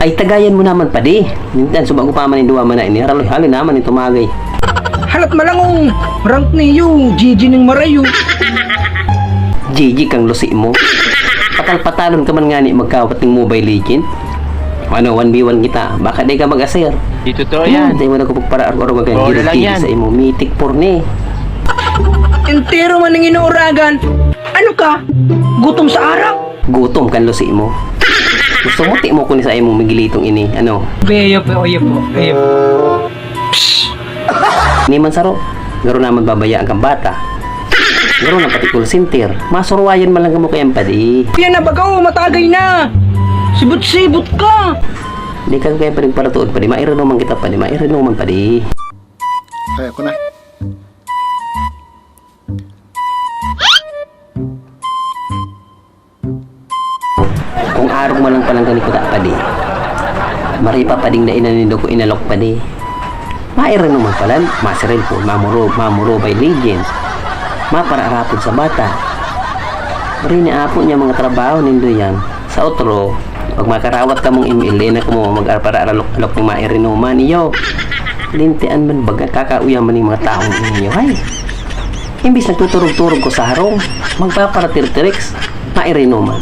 Ay tagayan mo naman pa di. Mintan subago pa man duwa man na ini. Haloy naman ito magay. Halat malangong rank niyo, GG ng marayo. GG kang lusi mo. Patal-patalon ka man nga ni magkawat ng Mobile Legend. Ano, 1v1 kita. Baka di ka mag-asir. Di totoo yan. Hindi mo na kapag para araw Bola lang yan. sa imo. Mythic porne. Entero man ng inuuragan. Ano ka? Gutom sa araw? Gutom kan lusi mo. Gusto mo ti mo kunin sa imo migilitong ini. Ano? Beyo po, oyo po, beyo po. Ni man saro. Garo naman babaya ang bata. Garo na pati call center. Masurwayan man lang kamo kay empadi. Yan na bagaw, matagay na. Sibot-sibot ka. Di ka kaya pa rin para tuod pa di. Mairino man kita pa di. Mairino man pa di. Kaya ko na. Kung arong mo lang palang ganito pa di. Maripa pa ding na inanindo ko inalok pa di. Mairino man pala. Masiril po. Mamuro by legend. Mapararapod sa bata. Marini apo niya mga trabaho nindo yan. Sa otro, pag makarawat ka mong email, na ka mo mag-aralok ng mairino man iyo. Lintian man baga kakauya man yung mga taong ninyo. Ay, imbis nagtuturog-turog ko sa harong, magpaparatirtirix, mairino man.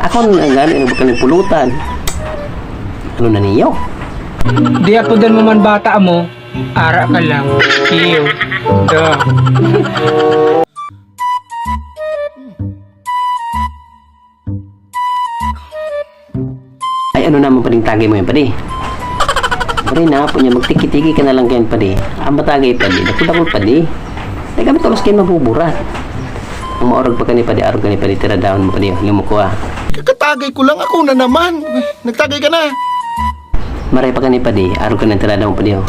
Ako nang gano'n, ano ba kanyang pulutan? Ano na ninyo? Di ako dan mo man bata mo. Ara ka lang. Iyo. Da. Ay, ano naman pa rin tagay mo yan, padi? Pari na po niya, magtiki-tiki ka na lang kayan, padi. Ang matagay, padi. Nakudakol, padi. Ay, kami tulos kayo mabuburat. Ang maorag pa ka ni padi, arog ka ni padi, tira down mo, padi. Yung mo ko, ah. Kakatagay ko lang ako na naman. Nagtagay ka na. Maray pa ka ni padi, arog ka na tira down, padi, oh.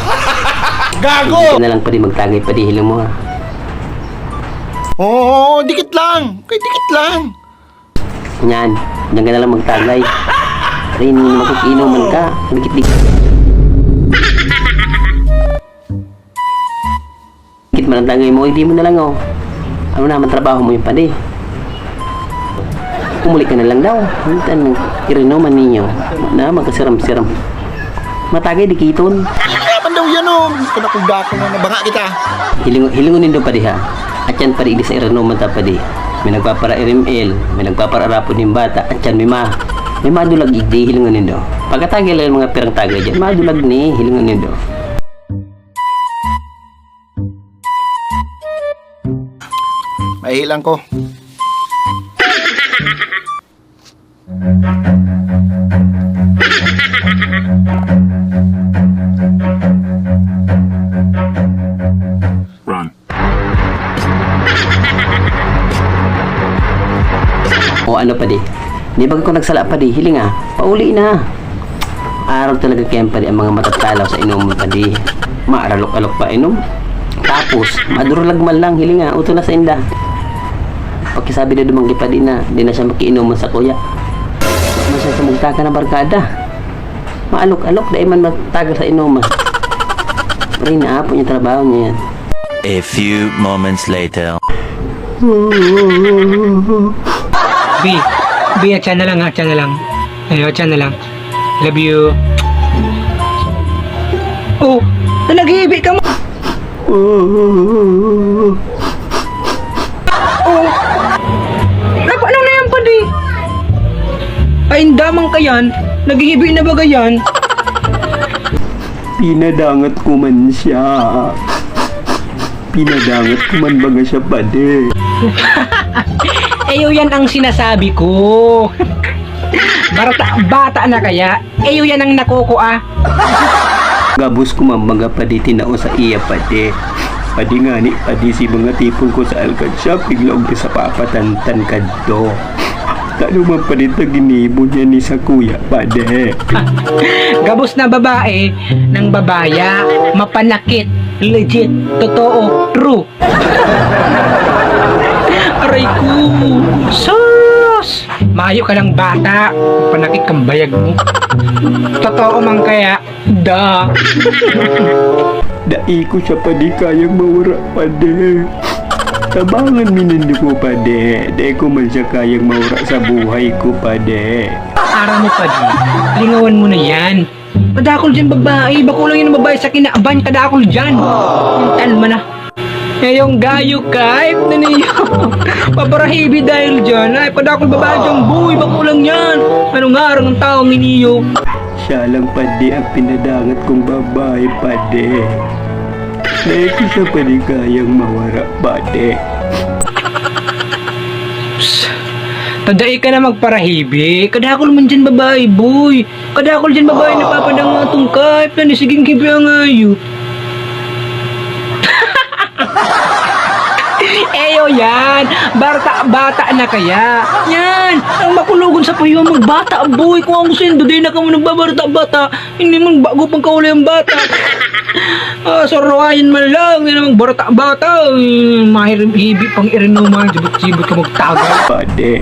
Gago! Hindi ka na lang, padi, magtagay, padi. Hilong mo, ah. Oo, dikit lang. Kay dikit lang. Yan, diyan ka na lang magtagay. Rin, magkikinuman ka. Dikit-dikit. Dikit man ang tagay mo, hindi mo na lang, oh. Ano naman trabaho mo yung padi? Umuli ka na lang daw. Hintan, irinuman ninyo. Na, magkasiram-siram. Matagay, dikiton. Kaya man daw yan o. Kanakugda ko na nabanga kita. Hilingunin daw padi, ha. At yan padi, hindi sa irinuman ta padi. May nagpapara RML, may nagpapara rapod ng bata. At yan, may madulag igdi, hilingunin daw. Pagkatagay lang mga pirang tagay dyan, madulag ni, hilingunin daw. Mahilang ko. Run. O ano pa di? Di ba ko nagsala pa di? Hiling ah. Pauli na. Araw talaga kayan pa di ang mga matatalaw sa inuman pa di. Maaralok-alok pa inom. Tapos, madurulagman lang. Hiling ah. Uto na sa inda. Pagkisabi na dumanggi pa di na. Di na siya makiinuman sa kuya. Mas siya tumugtaka na barkada. Maalok-alok. Dahil man magtagal sa inuman. Pero inaapo niya trabaho niya yan. A few moments later. B, atyan na lang ha, atyan na lang. Ayo, atyan na lang. Love you. Oh, nag-iibig ka mo. Oh, ano na yan pa di? Ay, damang ka yan. Nag-iibig na ba yan? Pinadangat ko man siya. Pinadangat ko man baga siya pade. Eyo yan ang sinasabi ko. Bata na kaya. Eyo yan ang nakukuha. Gabos ko mamaga padi tinao sa iya pade. Padi nga ni padi si mga tipon ko sa Alcansya bigla og sa papatantan kadto. Tano man padi ta ginibo niya ni sa kuya pade. Gabos na babae ng babaya, mapanakit, legit, totoo, true. Aray ko, sus! Mayo ka lang bata, panakit kang bayag mo. Totoo man kaya, da. Dai ko siya padi kayang mawara pade. Tabangan minindi ko pade. Dai ko man siya kayang mawara sa buhay ko pade. ara mo pa di. Lingawan mo na yan. Kadakol dyan babae. Bakulang yun ang babae sa kinaaban. Kadakol dyan. Hintan mo na. Ngayong gayo ka, na niyo. Paparahibi dahil dyan. Ay, padakol babae dyan, boy, bakulang yan. Anong araw ng taong iniyo? Siya lang padi ang pinadangat kong babae, padi. Dahil isa pa di kayang mawara, padi. Tadai ka na magparahibi. Kadakol man dyan babae, boy. Kadakol dyan babae na papadang mga tungkay. Planisiging kibi ang ayot. Eyo yan! Bata na kaya! Yan! Ang makulugon sa payo magbata, boy! Kung ang gusto yun, doon na ka mo nagbabata-bata! Hindi mo bago pang kauli ang bata! Sorohayin man lang! Hindi na magbata-bata! Mahirip-hibi pang irinuman! Sibot-sibot ka magtagal! Padi.